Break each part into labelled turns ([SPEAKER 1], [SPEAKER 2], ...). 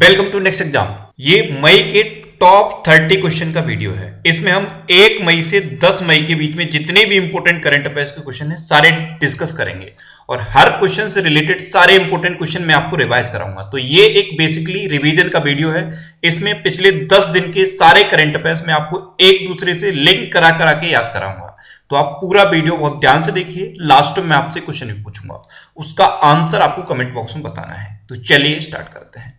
[SPEAKER 1] Welcome to next exam. ये मई के top 30 question का वीडियो है। इसमें हम 1 मई से 10 मई के बीच में जितने भी इंपॉर्टेंट करंट अफेयर्स के क्वेश्चन हैं सारे डिस्कस करेंगे और हर क्वेश्चन से रिलेटेड सारे इंपॉर्टेंट क्वेश्चन मैं आपको रिवाइज कराऊंगा। तो ये एक बेसिकली रिवीजन का वीडियो है। इसमें पिछले 10 दिन के सारे करंट अफेयर्स में आपको एक दूसरे से लिंक करा करा के याद कराऊंगा। तो आप पूरा वीडियो बहुत ध्यान से देखिए। लास्ट में मैं आपसे क्वेश्चन भी पूछूंगा, उसका आंसर आपको कमेंट बॉक्स में बताना है। तो चलिए स्टार्ट करते हैं।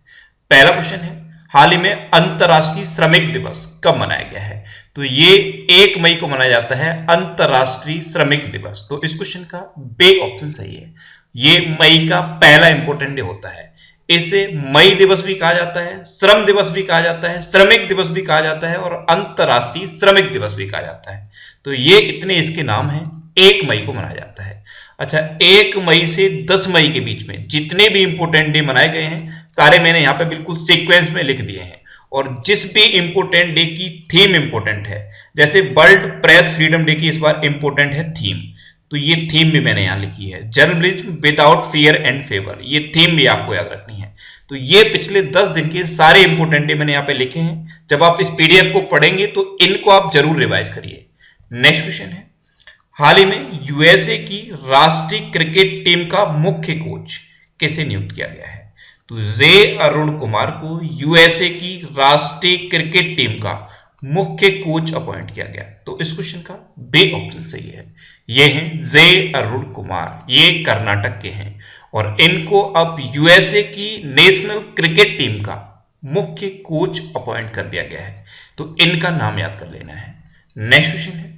[SPEAKER 1] पहला क्वेश्चन है, हाल ही में अंतरराष्ट्रीय श्रमिक दिवस कब मनाया गया है? तो ये 1 मई को मनाया जाता है अंतरराष्ट्रीय श्रमिक दिवस। तो इस क्वेश्चन का बी ऑप्शन सही है। ये मई का पहला इंपॉर्टेंट डे होता है। इसे मई दिवस भी कहा जाता है, श्रम दिवस भी कहा जाता है, श्रमिक दिवस भी कहा जाता है और अंतरराष्ट्रीय श्रमिक दिवस भी कहा जाता है। तो ये इतने इसके नाम हैं। 1 मई को मनाया जाता है। अच्छा, 1 मई से 10 मई के बीच में जितने भी इंपोर्टेंट डे मनाए गए हैं सारे मैंने यहाँ पे बिल्कुल सीक्वेंस में लिख दिए हैं। और जिस भी इंपोर्टेंट डे की थीम इंपोर्टेंट है, जैसे वर्ल्ड प्रेस फ्रीडम डे की इस बार इंपोर्टेंट है थीम, तो ये थीम भी मैंने यहाँ लिखी है, journalism without fear and favour. ये थीम भी आपको याद रखनी है। तो ये पिछले 10 दिन के सारे इंपोर्टेंट डे मैंने यहाँ पे लिखे हैं। जब आप इस पीडीएफ को पढ़ेंगे तो इनको आप जरूर रिवाइज करिए। नेक्स्ट क्वेश्चन है, हाल ही में यूएसए की राष्ट्रीय क्रिकेट टीम का मुख्य कोच किसे नियुक्त किया गया है? तो जे अरुण कुमार को यूएसए की राष्ट्रीय क्रिकेट टीम का मुख्य कोच अपॉइंट किया गया। तो इस क्वेश्चन का बी ऑप्शन सही है। ये हैं जे अरुण कुमार, ये कर्नाटक के हैं और इनको अब यूएसए की नेशनल क्रिकेट टीम का मुख्य कोच अपॉइंट कर दिया गया है। तो इनका नाम याद कर लेना है। नेक्स्ट क्वेश्चन है,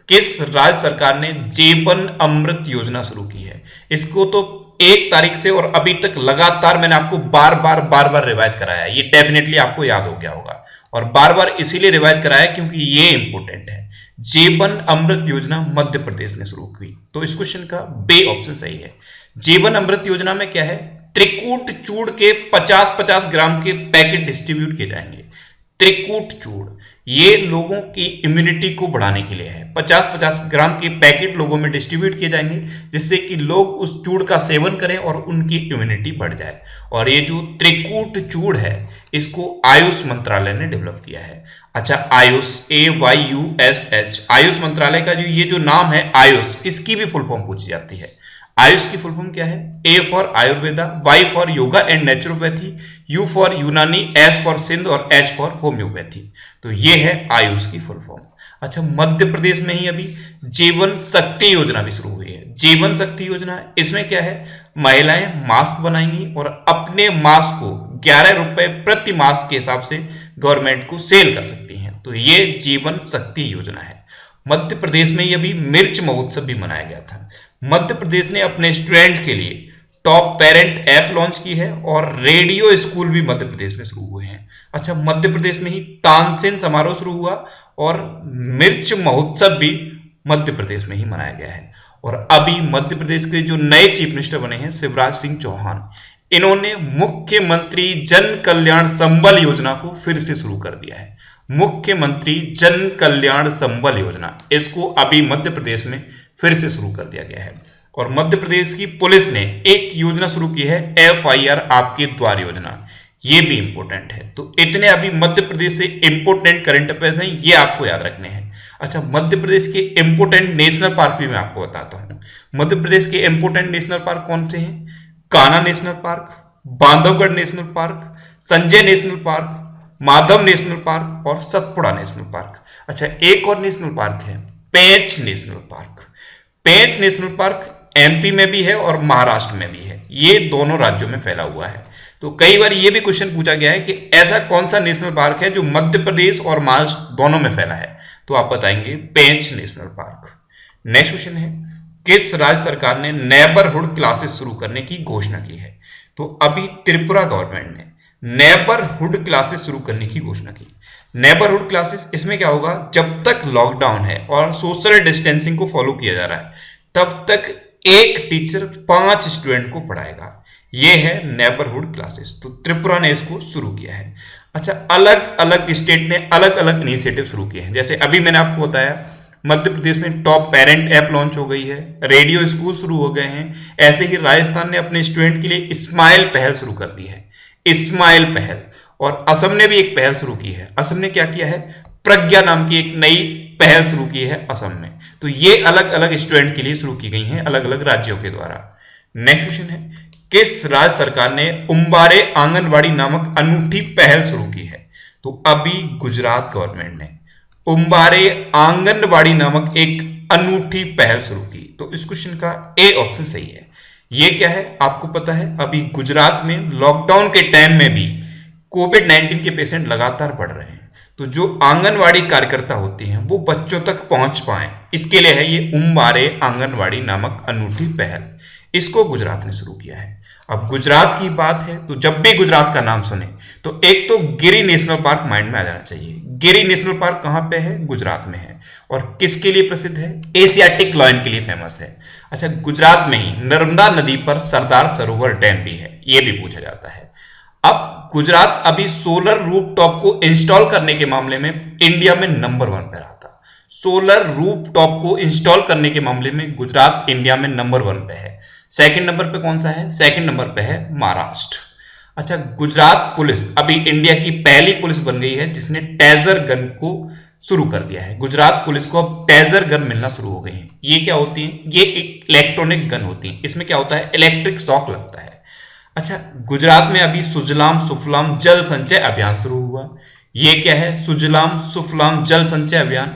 [SPEAKER 1] किस राज्य सरकार ने जीवन अमृत योजना शुरू की है? इसको तो 1 तारीख से और अभी तक लगातार मैंने आपको बार बार रिवाइज कराया है। ये डेफिनेटली आपको याद हो गया होगा और बार बार इसीलिए रिवाइज कराया क्योंकि ये इंपॉर्टेंट है। जीवन अमृत योजना मध्य प्रदेश ने शुरू की। तो इस क्वेश्चन का बी ऑप्शन सही है। जीवन अमृत योजना में क्या है, त्रिकूट चूड़ के 50-50 ग्राम के पैकेट डिस्ट्रीब्यूट किए जाएंगे। त्रिकूट चूड़ ये लोगों की इम्यूनिटी को बढ़ाने के लिए है। 50-50 ग्राम के पैकेट लोगों में डिस्ट्रीब्यूट किए जाएंगे जिससे कि लोग उस चूड़ का सेवन करें और उनकी इम्यूनिटी बढ़ जाए। और ये जो त्रिकूट चूड़ है इसको आयुष मंत्रालय ने डेवलप किया है। अच्छा, आयुष AYUSH, आयुष मंत्रालय का जो ये जो नाम है आयुष, इसकी भी फुल फॉर्म पूछी जाती है। आयुष की फुल फॉर्म क्या है? A for Ayurveda, Y for yoga and naturopathy, U for यूनानी, S फॉर सिंध और H फॉर होम्योपैथी। तो ये है आयुष की फुल फॉर्म। अच्छा, मध्य प्रदेश में ही अभी जीवन शक्ति योजना भी शुरू हुई है। जीवन शक्ति योजना, इसमें क्या है, महिलाएं मास्क बनाएंगी और अपने मास्क को 11 रुपए प्रति मास्क के हिसाब से गवर्नमेंट को सेल कर सकती हैं। तो ये जीवन शक्ति योजना है। मध्य प्रदेश में अभी मिर्च महोत्सव भी मनाया गया था। मध्य प्रदेश ने अपने स्टूडेंट्स के लिए टॉप पेरेंट ऐप लॉन्च की है और रेडियो स्कूल भी मध्य प्रदेश में शुरू हुए हैं। अच्छा, मध्य प्रदेश में ही तानसेन समारोह शुरू हुआ और मिर्च महोत्सव भी मध्य प्रदेश में ही मनाया गया है। और अभी मध्य प्रदेश के जो नए चीफ मिनिस्टर बने हैं शिवराज सिंह चौहान, इन्होंने मुख्यमंत्री जन कल्याण संबल योजना को फिर से शुरू कर दिया है। मुख्यमंत्री जन कल्याण संबल योजना, इसको अभी मध्य प्रदेश में फिर से शुरू कर दिया गया है। और मध्य प्रदेश की पुलिस ने एक योजना शुरू की है FIR आपके द्वार योजना, ये भी इंपॉर्टेंट है। तो इतने अभी मध्य प्रदेश से इंपॉर्टेंट करंट अफेयर्स हैं, ये आपको याद रखने हैं। अच्छा, मध्य प्रदेश के इंपॉर्टेंट नेशनल पार्क भी मैं आपको बताता हूँ। मध्य प्रदेश के इंपॉर्टेंट नेशनल पार्क कौन से हैं? Kanha national park, Bandhavgarh national park, Sanjay national park, Madhav national park और सतपुड़ा नेशनल पार्क। अच्छा, एक और नेशनल पार्क है पेंच नेशनल पार्क। पेंच नेशनल पार्क MP में भी है और महाराष्ट्र में भी है। ये दोनों राज्यों में फैला हुआ है। तो कई बार ये भी क्वेश्चन पूछा गया है कि ऐसा कौन सा नेशनल पार्क है जो मध्य प्रदेश और महाराष्ट्र दोनों में फैला है? तो आप बताएंगे पेंच नेशनल पार्क। नेक्स्ट क्वेश्चन है, किस राज्य सरकार ने नेबरहुड क्लासेस शुरू करने की घोषणा की है? तो अभी त्रिपुरा गवर्नमेंट ने नेबरहुड क्लासेस शुरू करने की घोषणा की। नेबरहुड क्लासेस, इसमें क्या होगा, जब तक लॉकडाउन है और सोशल डिस्टेंसिंग को फॉलो किया जा रहा है तब तक एक टीचर 5 स्टूडेंट को पढ़ाएगा। ये है नेबरहुड क्लासेस। तो त्रिपुरा ने इसको शुरू किया है। अच्छा, अलग अलग स्टेट ने अलग अलग इनिशिएटिव शुरू किए हैं। जैसे अभी मैंने आपको बताया मध्य प्रदेश में टॉप पेरेंट ऐप लॉन्च हो गई है, रेडियो स्कूल शुरू हो गए हैं। ऐसे ही राजस्थान ने अपने स्टूडेंट के लिए स्माइल पहल शुरू कर दी है। इस्माइल पहल, और असम ने भी एक पहल शुरू की है। असम ने क्या किया है, प्रज्ञा नाम की एक नई पहल शुरू की है असम में। तो ये अलग अलग स्टूडेंट के लिए शुरू की गई हैं अलग अलग राज्यों के द्वारा। नेक्स्ट क्वेश्चन है, किस राज्य सरकार ने उम्बारे आंगनवाड़ी नामक अनूठी पहल शुरू की है? तो अभी गुजरात गवर्नमेंट ने उम्बारे आंगनवाड़ी नामक एक अनूठी पहल शुरू की। तो इस क्वेश्चन का ए ऑप्शन सही है। ये क्या है आपको पता है, अभी गुजरात में लॉकडाउन के टाइम में भी कोविड-19 के पेशेंट लगातार बढ़ रहे हैं। तो जो आंगनवाड़ी कार्यकर्ता होती हैं वो बच्चों तक पहुंच पाए, इसके लिए है ये उम्बारे आंगनवाड़ी नामक अनूठी पहल। इसको गुजरात ने शुरू किया है। अब गुजरात की बात है तो जब भी गुजरात का नाम सुने तो एक तो गिरी नेशनल पार्क माइंड में आ जाना चाहिए। गिरी नेशनल पार्क कहां पे है? गुजरात में है। और किसके लिए प्रसिद्ध है? एशियाटिक लॉयन के लिए फेमस है। अच्छा, गुजरात में ही नर्मदा नदी पर सरदार सरोवर डैम भी है, यह भी पूछा जाता है। अब गुजरात अभी सोलर रूफटॉप को इंस्टॉल करने के मामले में इंडिया में नंबर 1 पे रहा था। सोलर रूफटॉप को इंस्टॉल करने के मामले में गुजरात इंडिया में नंबर 1 पे है। सेकंड नंबर पे कौन सा है? सेकंड नंबर पे है महाराष्ट्र। अच्छा, गुजरात पुलिस अभी इंडिया की पहली पुलिस बन गई है जिसने टेजर गन को शुरू कर दिया है। गुजरात पुलिस को अब टेजर गन मिलना शुरू हो गई है। ये क्या होती है? ये एक इलेक्ट्रॉनिक गन होती है। इसमें क्या होता है? इलेक्ट्रिक शॉक लगता है। अच्छा, गुजरात में अभी सुजलाम सुफलाम जल संचय अभियान शुरू हुआ। ये क्या है? सुजलाम सुफलाम जल संचय अभियान।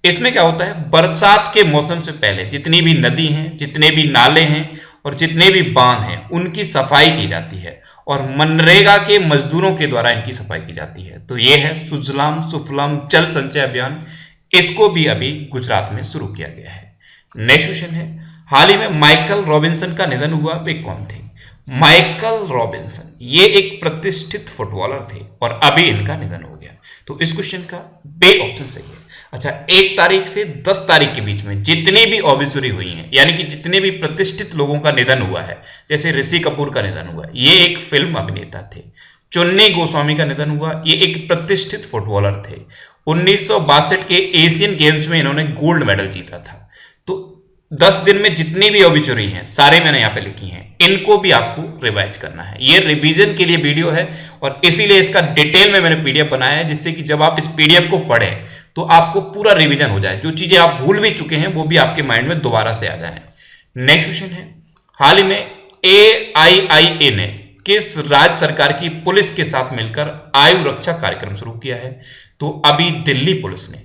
[SPEAKER 1] इसमें क्या होता है, बरसात के मौसम से पहले जितनी भी नदी हैं, जितने भी नाले हैं और जितने भी बांध हैं उनकी सफाई की जाती है और मनरेगा के मजदूरों के द्वारा इनकी सफाई की जाती है। तो ये है सुजलाम सुफलाम जल संचय अभियान। इसको भी अभी गुजरात में शुरू किया गया है। नेक्स्ट क्वेश्चन है, हाल ही में माइकल रॉबिन्सन का निधन हुआ, वे कौन थे? माइकल रॉबिन्सन ये एक प्रतिष्ठित फुटबॉलर थे और अभी इनका निधन हो गया। तो इस क्वेश्चन का बे ऑप्शन सही है। अच्छा, 1 तारीख से 10 तारीख के बीच में जितनी भी ऑब्ituary हुई हैं, यानी कि जितने भी प्रतिष्ठित लोगों का निधन हुआ है, जैसे ऋषि कपूर का निधन हुआ, ये एक फिल्म अभिनेता थे। चुन्नी गोस्वामी का निधन हुआ, ये एक प्रतिष्ठित फुटबॉलर थे। 1962 के एशियन गेम्स में इन्होंने गोल्ड मेडल जीता था। तो 10 दिन में जितनी भी ऑब्ituary हैं सारे मैंने यहाँ पे लिखी हैं, इनको भी आपको रिवाइज करना है। ये रिवीजन के लिए वीडियो है और इसीलिए इसका डिटेल में मैंने पीडीएफ बनाया है, जिससे कि जब आप इस पीडीएफ को पढ़ें तो आपको पूरा रिवीजन हो जाए। जो चीजें आप भूल भी चुके हैं वो भी आपके माइंड में दोबारा से आ जाए। नेक्स्ट क्वेश्चन है, हाल ही में AIIA ने किस राज्य सरकार की पुलिस के साथ मिलकर आयु रक्षा कार्यक्रम शुरू किया है? तो अभी दिल्ली पुलिस ने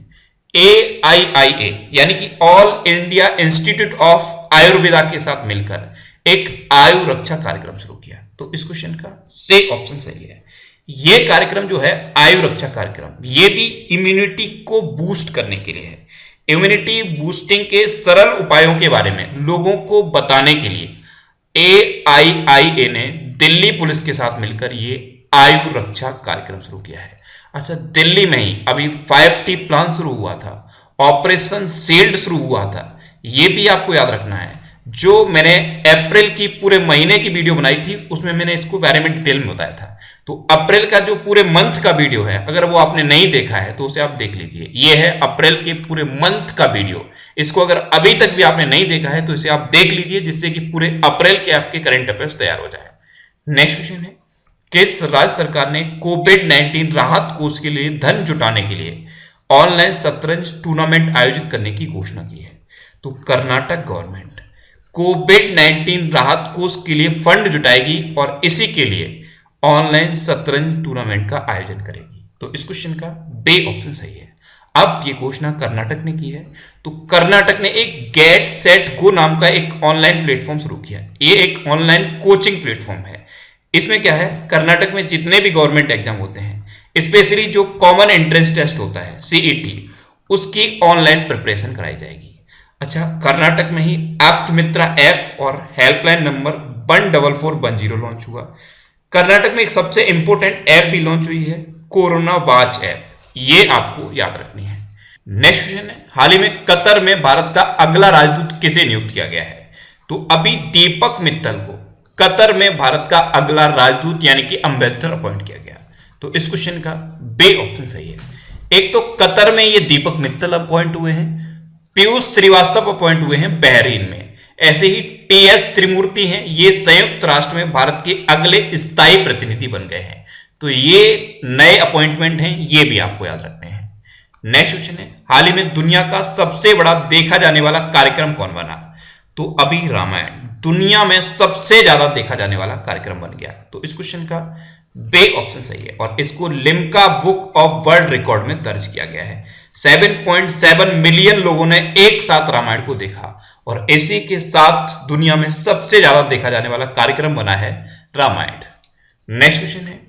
[SPEAKER 1] AIIA यानी कि all India institute of Ayurveda के साथ मिलकर एक आयु रक्षा कार्यक्रम शुरू किया। तो इस क्वेश्चन का सी ऑप्शन सही है। ये कार्यक्रम जो है आयु रक्षा कार्यक्रम, ये भी इम्यूनिटी को बूस्ट करने के लिए है। इम्यूनिटी बूस्टिंग के सरल उपायों के बारे में लोगों को बताने के लिए AIIA ने दिल्ली पुलिस के साथ मिलकर ये आयु रक्षा कार्यक्रम शुरू किया है। अच्छा, दिल्ली में ही अभी 5T प्लान शुरू हुआ था, ऑपरेशन शील्ड शुरू हुआ था। ये भी आपको याद रखना है। जो मैंने अप्रैल की पूरे महीने की वीडियो बनाई थी उसमें मैंने इसको बारे में डिटेल में बताया था। तो अप्रैल का जो पूरे मंथ का वीडियो है, अगर वो आपने नहीं देखा है तो उसे आप देख लीजिए। ये है अप्रैल के पूरे मंथ का वीडियो। इसको अगर अभी तक भी आपने नहीं देखा है तो इसे आप देख लीजिए, जिससे कि पूरे अप्रैल के आपके करंट अफेयर्स तैयार हो जाए। नेक्स्ट क्वेश्चन है, किस राज्य सरकार ने कोविड-19 राहत कोष के लिए धन जुटाने के लिए ऑनलाइन शतरंज टूर्नामेंट आयोजित करने की घोषणा की है? तो कर्नाटक गवर्नमेंट कोविड-19 राहत कोष के लिए फंड जुटाएगी और इसी के लिए ऑनलाइन शतरंज टूर्नामेंट का आयोजन करेगी। तो इस क्वेश्चन का बे ऑप्शन सही है। अब ये घोषणा कर्नाटक ने की है। तो कर्नाटक ने एक गेट सेट गो नाम का एक ऑनलाइन प्लेटफॉर्म शुरू किया। ये एक ऑनलाइन कोचिंग प्लेटफॉर्म है। इसमें क्या है, कर्नाटक में जितने भी गवर्नमेंट एग्जाम होते हैं, स्पेशली जो कॉमन एंट्रेंस टेस्ट होता है CET, उसकी ऑनलाइन प्रिपरेशन कराई जाएगी। अच्छा, कर्नाटक में ही एप्ट मित्रा ऐप और हेल्पलाइन नंबर 14410 लॉन्च हुआ। कर्नाटक में एक सबसे इंपॉर्टेंट ऐप भी लॉन्च हुई है, कोरोना वॉच ऐप। ये आपको याद रखनी है। नेक्स्ट क्वेश्चन है, हाल ही में कतर में भारत का अगला राजदूत किसे नियुक्त किया गया है? तो अभी दीपक मित्तल को कतर में भारत का अगला राजदूत यानी कि एम्बेसडर अपॉइंट किया गया। तो इस क्वेश्चन का बे ऑप्शन सही है। एक तो कतर में ये दीपक मित्तल अपॉइंट हुए हैं, पीयूष श्रीवास्तव अपॉइंट हुए हैं बहरीन में। ऐसे ही TS त्रिमूर्ति हैं, ये संयुक्त राष्ट्र में भारत के अगले स्थायी प्रतिनिधि बन गए हैं। तो ये नए अपॉइंटमेंट हैं, ये भी आपको याद रखने हैं। नेक्स्ट क्वेश्चन है, हाल ही में दुनिया का सबसे बड़ा देखा जाने वाला कार्यक्रम कौन बना? तो अभी रामायण दुनिया में सबसे ज्यादा देखा जाने वाला कार्यक्रम बन गया। तो इस क्वेश्चन का बे ऑप्शन सही है और इसको Limca book of world record में दर्ज किया गया है। 7.7 मिलियन लोगों ने एक साथ रामायण को देखा और इसी के साथ दुनिया में सबसे ज्यादा देखा जाने वाला कार्यक्रम बना है रामायण। नेक्स्ट क्वेश्चन है,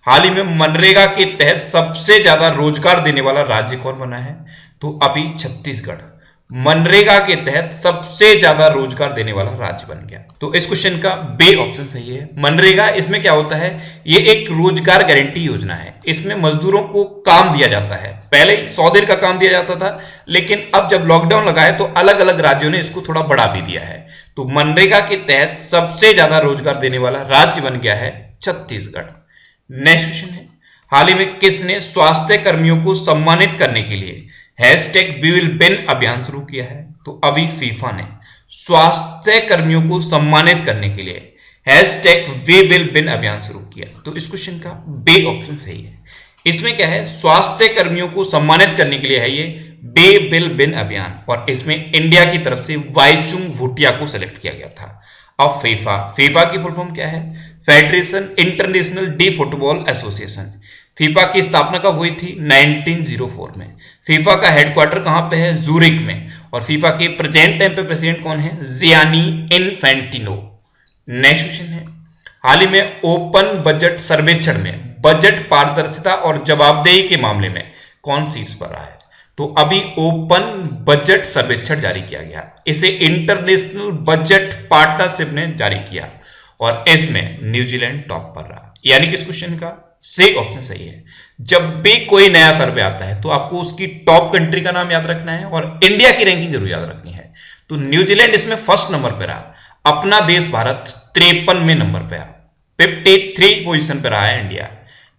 [SPEAKER 1] हाल ही में मनरेगा के तहत सबसे ज्यादा रोजगार देने वाला राज्य कौन बना है? तो अभी छत्तीसगढ़ मनरेगा के तहत सबसे ज्यादा रोजगार देने वाला राज्य बन गया। तो इस क्वेश्चन का बे ऑप्शन सही है। मनरेगा इसमें क्या होता है, ये एक रोजगार गारंटी योजना है। इसमें मजदूरों को काम दिया जाता है। पहले 100 दिन का काम दिया जाता था, लेकिन अब जब लॉकडाउन लगा है तो अलग अलग राज्यों ने इसको थोड़ा बढ़ा भी दिया है। तो मनरेगा के तहत सबसे ज्यादा रोजगार देने वाला राज्य बन गया है छत्तीसगढ़। नेक्स्ट क्वेश्चन है, हाल ही में किसने स्वास्थ्य कर्मियों को सम्मानित करने के लिए #वी विल विन अभियान शुरू किया है? तो अभी फीफा ने स्वास्थ्य कर्मियों को सम्मानित करने के लिए #वी विल विन अभियान शुरू किया। तो इस क्वेश्चन का बे ऑप्शन सही है। इसमें क्या है, स्वास्थ्य कर्मियों को सम्मानित करने के लिए है ये वे विल विन अभियान और इसमें इंडिया की तरफ से वाईचुंग भूटिया को सिलेक्ट किया गया था। अब फीफा की फुल फॉर्म क्या है? Federation international D football association. FIFA की स्थापना कब हुई थी? 1904 में। फीफा का हेडक्वार्टर कहां पे है? जूरिक में। और फीफा के प्रेजेंट टाइम पे प्रेसिडेंट कौन है? Gianni Infantino. नेक्स्ट क्वेश्चन है, हाल ही में ओपन बजट सर्वेक्षण में बजट पारदर्शिता और जवाबदेही के मामले में कौन शीर्ष पर रहा है? तो अभी ओपन बजट सर्वेक्षण जारी किया गया। इसे इंटरनेशनल बजट पार्टनरशिप ने जारी किया और इसमें न्यूजीलैंड टॉप पर रहा। यानी कि इस क्वेश्चन का सी ऑप्शन सही है। जब भी कोई नया सर्वे आता है तो आपको उसकी टॉप कंट्री का नाम याद रखना है और इंडिया की रैंकिंग जरूर याद रखनी है। तो न्यूजीलैंड इसमें फर्स्ट नंबर पर रहा, अपना देश भारत 53वें नंबर पर रहा, 53 पोजीशन पर रहा है इंडिया।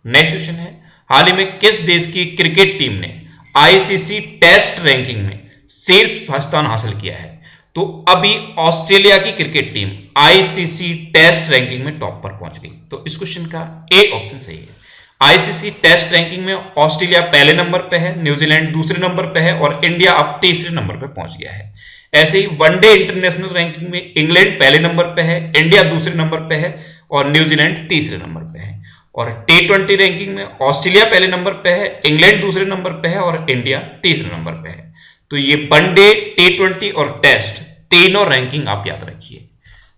[SPEAKER 1] नेक्स्ट क्वेश्चन है, हाल ही में किस देश की क्रिकेट टीम ने आईसीसी टेस्ट रैंकिंग में शीर्ष स्थान हासिल किया है? तो अभी ऑस्ट्रेलिया की cricket team ICC test ranking में टॉप पर पहुंच गई। तो इस क्वेश्चन का ए ऑप्शन सही है। आईसीसी टेस्ट रैंकिंग में ऑस्ट्रेलिया पहले नंबर पे है, न्यूजीलैंड दूसरे नंबर पे है और इंडिया अब तीसरे नंबर पे पहुंच गया है। ऐसे ही वनडे इंटरनेशनल रैंकिंग में इंग्लैंड पहले नंबर पे है, इंडिया दूसरे नंबर पे है और न्यूजीलैंड तीसरे नंबर पे है। और T20 रैंकिंग में ऑस्ट्रेलिया पहले नंबर पे है, इंग्लैंड दूसरे नंबर पे है और इंडिया तीसरे नंबर पे है। तो ये वनडे, T20 और टेस्ट तीनों रैंकिंग आप याद रखिए।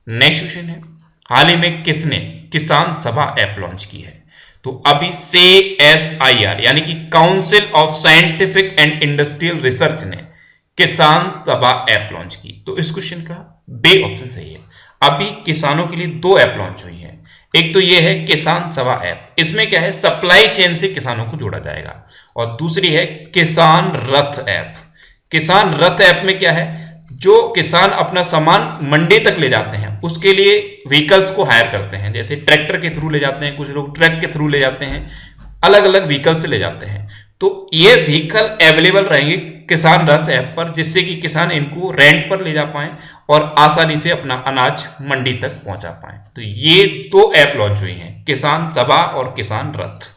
[SPEAKER 1] नेक्स्ट क्वेश्चन है, हाल ही में किसने किसान सभा ऐप लॉन्च की है? तो अभी CSIR यानी कि council of scientific and industrial research ने किसान सभा ऐप लॉन्च की। तो इस क्वेश्चन का बे ऑप्शन सही है। अभी किसानों के लिए 2 ऐप लॉन्च हुई है। एक तो ये है किसान सभा ऐप, इसमें क्या है, सप्लाई चेन से किसानों को जोड़ा जाएगा। और दूसरी है किसान रथ ऐप। किसान रथ ऐप में क्या है, जो किसान अपना सामान मंडी तक ले जाते हैं उसके लिए व्हीकल्स को हायर करते हैं। जैसे ट्रैक्टर के थ्रू ले जाते हैं, कुछ लोग ट्रक के थ्रू ले जाते हैं, अलग अलग व्हीकल से ले जाते हैं। तो ये व्हीकल अवेलेबल रहेंगे किसान रथ ऐप पर, जिससे कि किसान इनको रेंट पर ले जा पाए और आसानी से अपना अनाज मंडी तक पहुंचा पाए। तो ये 2 ऐप लॉन्च हुई हैं, किसान सभा और किसान रथ।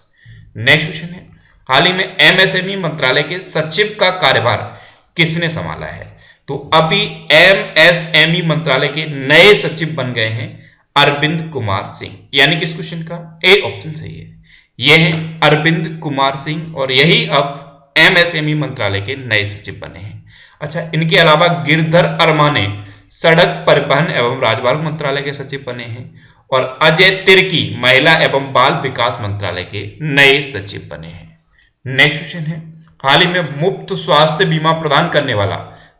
[SPEAKER 1] नेक्स्ट क्वेश्चन है, हाल ही में MSME मंत्रालय के सचिव का कार्यभार किसने संभाला है? तो अभी MSME मंत्रालय के नए सचिव बन गए हैं अरविंद कुमार सिंह। यानी कि इस क्वेश्चन का ए ऑप्शन सही है। यह है अरविंद कुमार सिंह और यही अब MSME मंत्रालय के नए सचिव बने हैं। अच्छा, इनके अलावा गिरधर अरमाने सड़क परिवहन एवं राजमार्ग मंत्रालय के सचिव बने हैं और अजय तिर्की महिला एवं बाल विकास मंत्रालय के नए सचिव बने हैं। नेक्स्ट क्वेश्चन है, हाल ही में मुफ्त स्वास्थ्य बीमा प्रदान करने वाला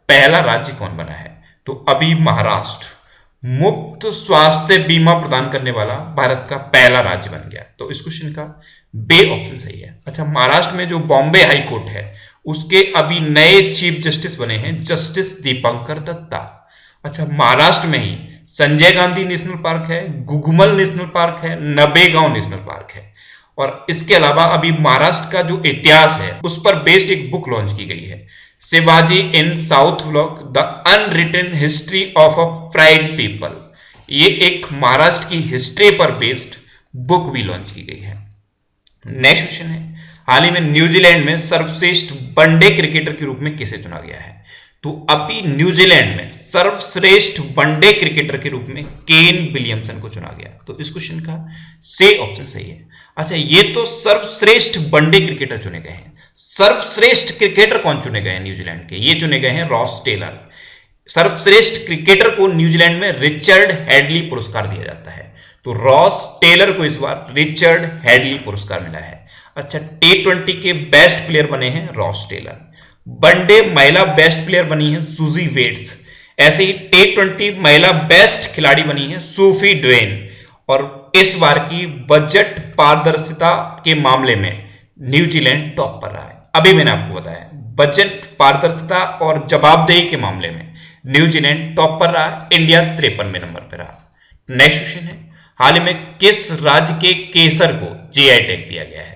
[SPEAKER 1] पहला राज्य कौन बना है? तो अभी महाराष्ट्र मुफ्त स्वास्थ्य बीमा प्रदान करने वाला भारत का पहला राज्य बन गया। तो इस क्वेश्चन का बे ऑप्शन सही है। अच्छा, महाराष्ट्र में जो बॉम्बे हाई कोर्ट है उसके अभी नए चीफ जस्टिस बने हैं जस्टिस दीपंकर दत्ता। अच्छा, महाराष्ट्र में ही संजय गांधी नेशनल पार्क है, गुगमल नेशनल पार्क है, नबेगांव नेशनल पार्क है। और इसके अलावा अभी महाराष्ट्र का जो इतिहास है उस पर बेस्ड एक बुक लॉन्च की गई है, Shivaji in South Block the unwritten history of a proud people. ये एक महाराष्ट्र की हिस्ट्री पर बेस्ड बुक भी लॉन्च की गई है। नेक्स्ट क्वेश्चन है, हाल ही में न्यूजीलैंड में सर्वश्रेष्ठ वनडे क्रिकेटर के रूप में किसे चुना गया है? तो अभी न्यूजीलैंड में सर्वश्रेष्ठ वनडे क्रिकेटर के रूप में केन विलियमसन को चुना गया। तो इस क्वेश्चन का से ऑप्शन सही है। अच्छा, ये तो सर्वश्रेष्ठ वनडे क्रिकेटर चुने गए हैं। सर्वश्रेष्ठ क्रिकेटर कौन चुने गए हैं न्यूजीलैंड के? ये चुने गए हैं रॉस टेलर। सर्वश्रेष्ठ क्रिकेटर को न्यूजीलैंड में रिचर्ड हेडली पुरस्कार दिया जाता है। तो रॉस टेलर को इस बार रिचर्ड हेडली पुरस्कार मिला है। अच्छा, T20 के बेस्ट प्लेयर बने हैं रॉस टेलर। वनडे महिला बेस्ट प्लेयर बनी है सुजी वेट्स। ऐसे ही T20 महिला बेस्ट खिलाड़ी बनी है सोफी ड्वेन। और इस बार की बजट पारदर्शिता के मामले में न्यूजीलैंड टॉप पर रहा है। अभी मैंने आपको बताया, बजट पारदर्शिता और जवाबदेही के मामले में न्यूजीलैंड टॉप पर रहा, इंडिया 53वें नंबर पर रहा। नेक्स्ट क्वेश्चन है, हाल ही में किस राज्य के केसर को जीआई टैग दिया गया है?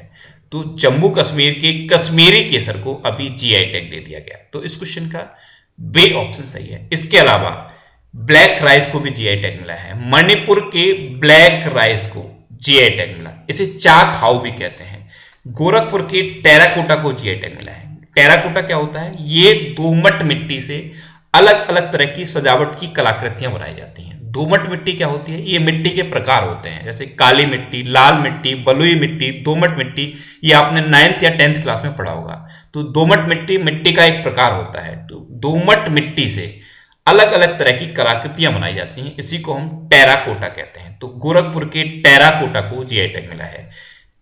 [SPEAKER 1] तो जम्मू कश्मीर के कश्मीरी केसर को अभी जीआई टैग दे दिया गया। तो इस क्वेश्चन का बी ऑप्शन सही है। इसके अलावा ब्लैक राइस को भी जीआई टैग मिला है। मणिपुर के ब्लैक राइस को जीआई टैग मिला, इसे चा खाओ भी कहते हैं। गोरखपुर के टेराकोटा को जीआई टैग मिला है। टेराकोटा क्या होता है? ये दोमट मिट्टी से अलग अलग तरह की सजावट की कलाकृतियां बनाई जाती हैं। दोमट मिट्टी क्या होती है? ये मिट्टी के प्रकार होते हैं, जैसे काली मिट्टी, लाल मिट्टी, बलुई मिट्टी, दोमट मिट्टी। ये आपने 9th या 10th क्लास में पढ़ा होगा। तो दोमट मिट्टी मिट्टी का एक प्रकार होता है। तो दोमट मिट्टी से अलग अलग तरह की कलाकृतियां बनाई जाती हैं, इसी को हम टेराकोटा कहते हैं। तो गोरखपुर के टेराकोटा को जीआई टैग मिला है।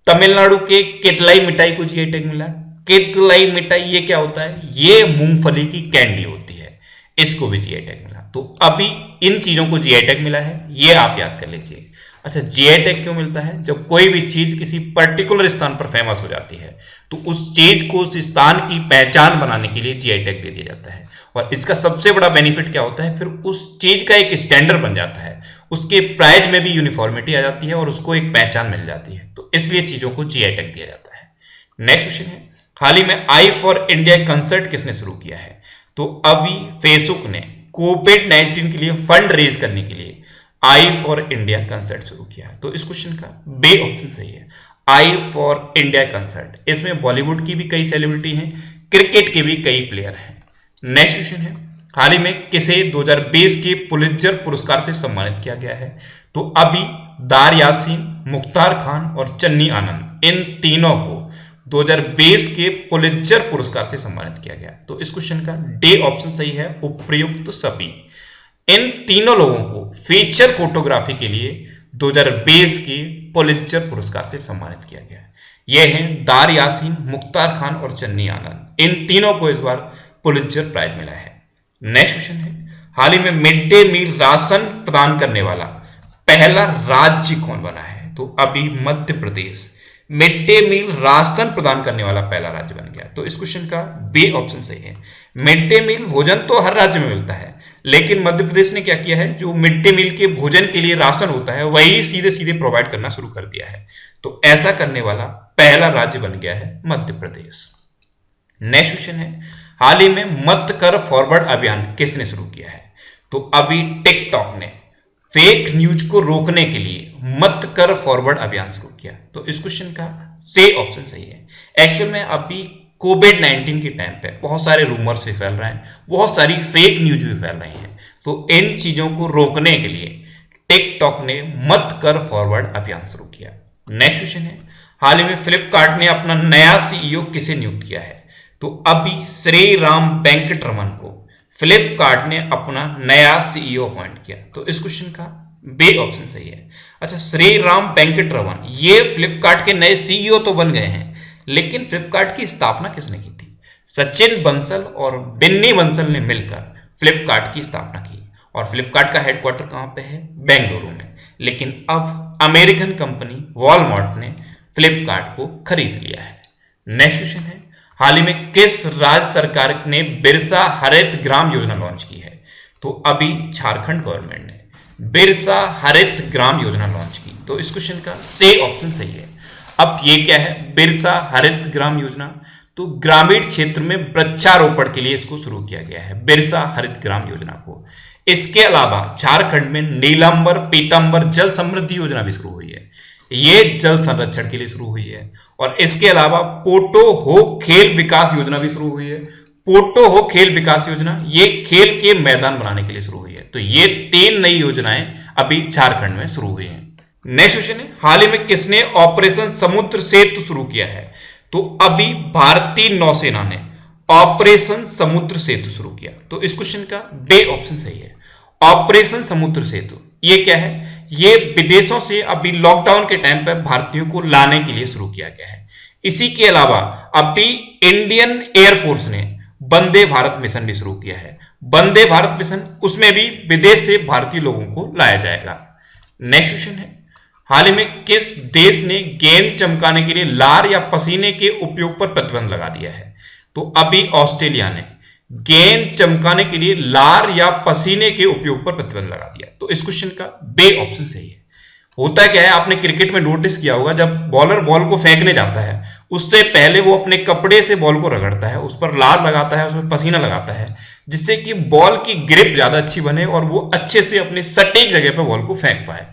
[SPEAKER 1] तमिलनाडु के केतलाई मिठाई को जीआई टैग मिला। केतलाई मिठाई ये क्या होता है? ये मूंगफली की कैंडी होती है, इसको भी जीआई टैग मिला। तो अभी इन चीजों को जीआई टैग मिला है, ये आप याद कर लीजिए। अच्छा, जीआई टैग क्यों मिलता है? जब कोई भी चीज किसी पर्टिकुलर स्थान पर फेमस हो जाती है तो उस चीज को उस स्थान की पहचान बनाने के लिए जीआई टैग दे दिया जाता है। और इसका सबसे बड़ा बेनिफिट क्या होता है? फिर उस चीज का एक स्टैंडर्ड बन जाता है, उसके प्राइस में भी यूनिफॉर्मिटी आ जाती है और उसको एक पहचान मिल जाती है। तो इसलिए चीजों को जीआई टैग दिया जाता है। नेक्स्ट क्वेश्चन है, हाल ही में आई फॉर इंडिया कंसर्ट किसने शुरू किया है? तो अभी फेसबुक ने कोविड-19 के लिए फंड रेज करने के लिए आई फॉर इंडिया कंसर्ट शुरू किया। तो इस क्वेश्चन का बी ऑप्शन सही है। आई फॉर इंडिया कंसर्ट, इसमें बॉलीवुड की भी कई सेलिब्रिटी हैं, क्रिकेट के भी कई प्लेयर हैं। नेक्स्ट क्वेश्चन है, हाल ही में किसे 2020 के पुलित्जर पुरस्कार से सम्मानित किया गया है? तो अभी दार यासीन, मुख्तार खान और चन्नी आनंद, इन तीनों को 2020 के पुलित्जर पुरस्कार से सम्मानित किया गया। तो इस क्वेश्चन का डी ऑप्शन सही है, उपर्युक्त सभी। इन तीनों लोगों को फीचर फोटोग्राफी के लिए 2020 के पुलित्जर पुरस्कार से सम्मानित किया गया। ये हैं दार यासीन, मुख्तार खान और चन्नी आनंद। इन तीनों को इस बार पुलित्जर प्राइज मिला है। नेक्स्ट क्वेश्चन है, हाल ही में मिड डे मील राशन प्रदान करने वाला पहला राज्य कौन बना है? तो अभी Madhya Pradesh mid day meal ration प्रदान करने वाला पहला राज्य बन गया। तो इस क्वेश्चन का बी ऑप्शन सही है। मिड डे मील भोजन तो हर राज्य में मिलता है, लेकिन मध्य प्रदेश ने क्या किया है, जो मिड डे मील के भोजन के लिए राशन होता है वही सीधे सीधे प्रोवाइड करना शुरू कर दिया है। तो ऐसा करने वाला पहला राज्य बन गया है मध्य प्रदेश। नेक्स्ट क्वेश्चन है, हाल ही में मत कर फॉरवर्ड अभियान किसने शुरू किया है? तो अभी टिकटॉक ने फेक न्यूज को रोकने के लिए मत कर फॉरवर्ड अभियान शुरू किया। तो इस क्वेश्चन का से ऑप्शन सही है। एक्चुअल में अभी कोविड-19 के टाइम पे बहुत सारे रूमर्स भी फैल रहे हैं, बहुत सारी फेक न्यूज भी फैल रही हैं। तो इन चीजों को रोकने के लिए टिकटॉक ने मत कर फॉरवर्ड अभियान शुरू किया। नेक्स्ट क्वेश्चन है, हाल ही में फ्लिपकार्ट ने अपना नया सीईओ किसे नियुक्त किया है? तो अभी श्री राम वेंकटरमन को फ्लिपकार्ट ने अपना नया सीईओ अपॉइंट किया। तो इस क्वेश्चन का बी ऑप्शन सही है। अच्छा, श्री राम वेंकटरमन ये फ्लिपकार्ट के नए सीईओ तो बन गए हैं, लेकिन फ्लिपकार्ट की स्थापना किसने की थी? सचिन बंसल और बिन्नी बंसल ने मिलकर फ्लिपकार्ट की स्थापना की। और फ्लिपकार्ट का हेडक्वार्टर कहां पे है? बेंगलुरु में। लेकिन अब अमेरिकन कंपनी वॉलमार्ट ने फ्लिपकार्ट को खरीद लिया है। नेक्स्ट क्वेश्चन है, हाल ही में किस राज्य सरकार ने बिरसा हरित ग्राम योजना लॉन्च की है? तो अभी झारखंड गवर्नमेंट ने बिरसा हरित ग्राम योजना लॉन्च की। तो इस क्वेश्चन का से ऑप्शन सही है। अब ये क्या है बिरसा हरित ग्राम योजना? तो ग्रामीण क्षेत्र में वृक्षारोपण के लिए इसको शुरू किया गया है, बिरसा हरित ग्राम योजना को। इसके अलावा झारखंड में नीलांबर पीतांबर जल समृद्धि योजना भी शुरू हुई है। ये जल संरक्षण के लिए शुरू हुई है। और इसके अलावा पोटो हो खेल विकास योजना भी शुरू हुई है। पोटो हो खेल विकास योजना ये खेल के मैदान बनाने के लिए शुरू हुई है। तो ये 3 नई योजनाएं अभी झारखंड में शुरू हुई हैं। नेक्स्ट क्वेश्चन है, हाल ही में किसने ऑपरेशन समुद्र सेतु शुरू किया है? तो अभी भारतीय नौसेना ने ऑपरेशन समुद्र सेतु शुरू किया। तो इस क्वेश्चन का बे ऑप्शन सही है। ऑपरेशन समुद्र सेतु ये क्या है? ये विदेशों से अभी लॉकडाउन के टाइम पर भारतीयों को लाने के लिए शुरू किया गया है। इसी के अलावा अभी इंडियन एयरफोर्स ने वंदे भारत मिशन भी शुरू किया है। वंदे भारत मिशन, उसमें भी विदेश से भारतीय लोगों को लाया जाएगा। नेक्स्ट क्वेश्चन है, हाल ही में किस देश ने गेंद चमकाने के लिए लार या पसीने के उपयोग पर प्रतिबंध लगा दिया है? तो अभी ऑस्ट्रेलिया ने गेंद चमकाने के लिए लार या पसीने के उपयोग पर प्रतिबंध लगा दिया। तो इस क्वेश्चन का बे ऑप्शन सही है। होता क्या है, आपने क्रिकेट में नोटिस किया होगा, जब बॉलर बॉल को फेंकने जाता है उससे पहले वो अपने कपड़े से बॉल को रगड़ता है, उस पर लार लगाता है, उसमें पसीना लगाता है, जिससे कि बॉल की ग्रिप ज्यादा अच्छी बने और वो अच्छे से अपने सटीक जगह पर बॉल को फेंक पाए।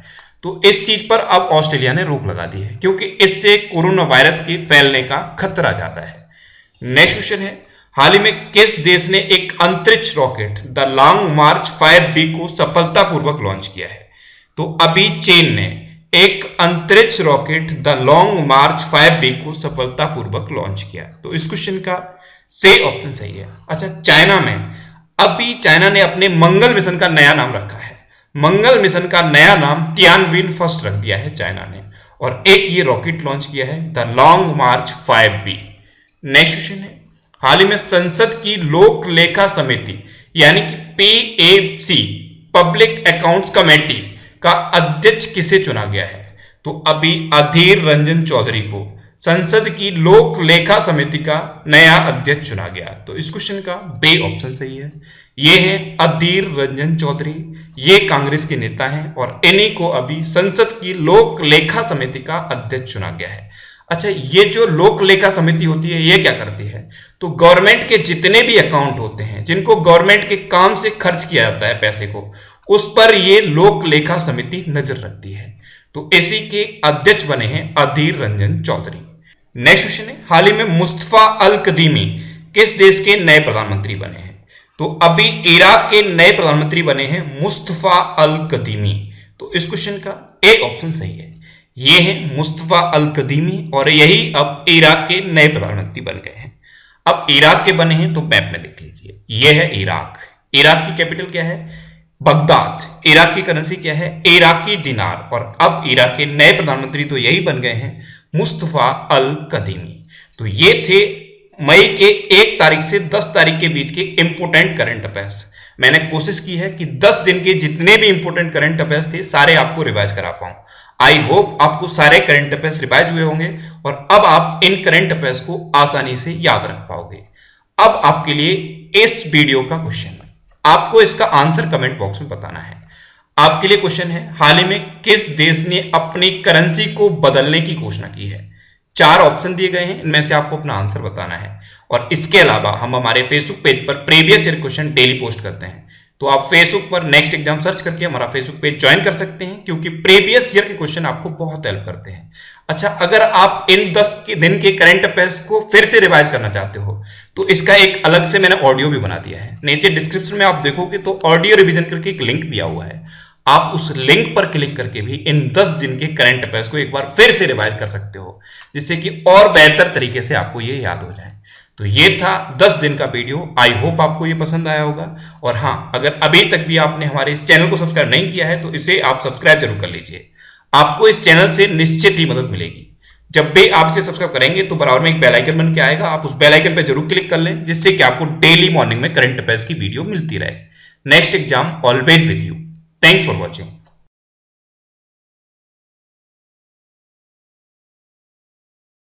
[SPEAKER 1] तो इस चीज पर अब ऑस्ट्रेलिया ने रोक लगा दी है, क्योंकि इससे कोरोना वायरस के फैलने का खतरा ज्यादा है। नेक्स्ट क्वेश्चन है, हाल ही में किस देश ने एक अंतरिक्ष rocket the long March 5B को सफलतापूर्वक लॉन्च किया है? तो अभी चीन ने एक अंतरिक्ष rocket the long March 5B को सफलतापूर्वक लॉन्च किया। तो इस क्वेश्चन का सही ऑप्शन सही है। अच्छा, चाइना में अभी चाइना ने अपने मंगल मिशन का नया नाम रखा है। मंगल मिशन का नया नाम तियानविन फर्स्ट रख दिया है चाइना ने, और एक ये रॉकेट लॉन्च किया है the long March 5B। Next question है, हाल ही में संसद की लोक लेखा समिति यानी कि PAC पब्लिक अकाउंट्स कमेटी का अध्यक्ष किसे चुना गया है? तो अभी अधीर रंजन चौधरी को संसद की लोक लेखा समिति का नया अध्यक्ष चुना गया। तो इस क्वेश्चन का बे ऑप्शन सही है। ये है अधीर रंजन चौधरी, ये कांग्रेस के नेता हैं और इन्हीं को अभी संसद की लोक लेखा समिति का अध्यक्ष चुना गया है। अच्छा, ये जो लोक लेखा समिति होती है ये क्या करती है? तो गवर्नमेंट के जितने भी अकाउंट होते हैं जिनको गवर्नमेंट के काम से खर्च किया जाता है पैसे को, उस पर ये लोक लेखा समिति नजर रखती है। तो इसी के अध्यक्ष बने हैं अधीर रंजन चौधरी। नेक्स्ट क्वेश्चन है, हाल ही में मुस्तफा अल कदीमी किस देश के नए प्रधानमंत्री बने हैं? तो अभी इराक के नए प्रधानमंत्री बने हैं मुस्तफा अल कदीमी। तो इस क्वेश्चन का ए ऑप्शन सही है। ये हैं मुस्तफा अल कदीमी और यही अब इराक के नए प्रधानमंत्री बन गए हैं। अब इराक के बने हैं तो मैप में देख लीजिए, ये है इराक। इराक की कैपिटल क्या है? बगदाद। इराक की करेंसी क्या है? इराकी दिनार। और अब इराक के नए प्रधानमंत्री तो यही बन गए हैं मुस्तफा अल कदीमी। तो ये थे मई के 1 तारीख से 10 तारीख के बीच के इंपोर्टेंट करंट अफेयर्स। मैंने कोशिश की है कि 10 दिन के जितने भी इंपोर्टेंट करंट अफेयर्स थे सारे आपको रिवाइज करा पाऊं। आई होप आपको सारे करंट अफेयर्स रिवाइज हुए होंगे और अब आप इन करंट अफेयर्स को आसानी से याद रख पाओगे। अब आपके लिए इस वीडियो का क्वेश्चन है, आपको इसका आंसर कमेंट बॉक्स में बताना है। आपके लिए क्वेश्चन है, हाल ही में किस देश ने अपनी करेंसी को बदलने की घोषणा की है? 4 ऑप्शन दिए गए हैं, इनमें से आपको अपना आंसर बताना है। और इसके अलावा हम हमारे फेसबुक पेज पर previous year question daily post करते हैं, तो आप फेसबुक पर नेक्स्ट एग्जाम सर्च करके हमारा फेसबुक पेज ज्वाइन कर सकते हैं, क्योंकि प्रीवियस ईयर के क्वेश्चन आपको बहुत हेल्प करते हैं। अच्छा, अगर आप इन 10 दिन के करंट अफेयर्स को फिर से रिवाइज करना चाहते हो तो इसका एक अलग से मैंने ऑडियो भी बना दिया है। नीचे डिस्क्रिप्शन में आप देखोगे तो ऑडियो रिवीजन करके एक लिंक दिया हुआ है, आप उस लिंक पर क्लिक करके भी इन 10 दिन के करंट अफेयर्स को एक बार फिर से रिवाइज कर सकते हो, जिससे कि और बेहतर तरीके से आपको ये याद हो जाए। तो ये था 10 दिन का वीडियो। आई होप आपको ये पसंद आया होगा। और हाँ, अगर अभी तक भी आपने हमारे इस चैनल को सब्सक्राइब नहीं किया है तो इसे आप सब्सक्राइब जरूर कर लीजिए। आपको इस चैनल से निश्चित ही मदद मिलेगी। जब भी आप इसे सब्सक्राइब करेंगे तो बराबर में एक बेल आइकन बन के आएगा, आप उस बेल आइकन पर जरूर क्लिक कर लें, जिससे कि आपको डेली मॉर्निंग में करंट अफेयर्स की वीडियो मिलती रहे। Next exam always with you. Thanks for watching.